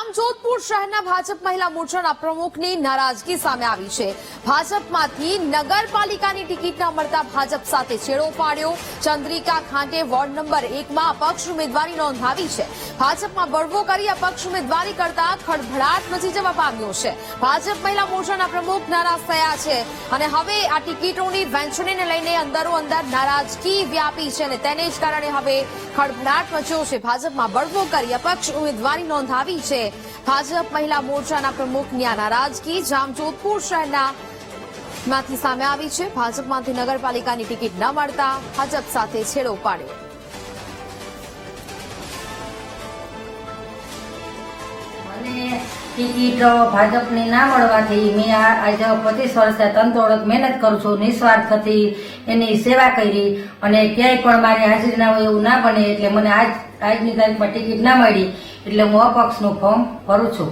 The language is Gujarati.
જામજોધપુર શહેરના ભાજપ મહિલા મોરચાના પ્રમુખની નારાજગી સામે આવી છે। ભાજપમાંથી નગરપાલિકાની ટિકિટ ન મળતા ભાજપ સાથે છેડો પાડ્યો। ચંદ્રિકા ખાંટે વોર્ડ નંબર 1માં અપક્ષ ઉમેદવારી નોંધાવી છે। ભાજપમાં બળવો કરી અપક્ષ ઉમેદવારી કરતા ખળભળાટ મચી જવા પામ્યો છે। ભાજપ મહિલા મોરચાના પ્રમુખ નારાજ થયા છે અને હવે આ ટિકિટોની વહેંચણીને લઈને અંદરો-અંદર નારાજગી વ્યાપી છે અને તેને જ કારણે હવે ખળભળાટ મચ્યો છે। ભાજપમાં બળવો કરી અપક્ષ ઉમેદવારી નોંધાવી છે। ભાજપ મહિલા મોરચાના પ્રમુખની આ નારાજગી જામજોધપુર શહેરના માંથી સામે આવી છે। ભાજપમાંથી નગરપાલિકાની ટિકિટ ન મળતા ભાજપ સાથે છેડો પાડ્યો। ટિકિટ ભાજપની ના મળવાથી મેં આજે 25 વર્ષથી તનતોડ મહેનત કરું છું, નિસ્વાર્થથી એની સેવા કરી અને ક્યાંય પણ મારી હાજરી ના હોય એવું ના બને એટલે મને આજની તારીખમાં ટિકિટ ના મળી એટલે હું અપક્ષનું ફોર્મ ભરું છું।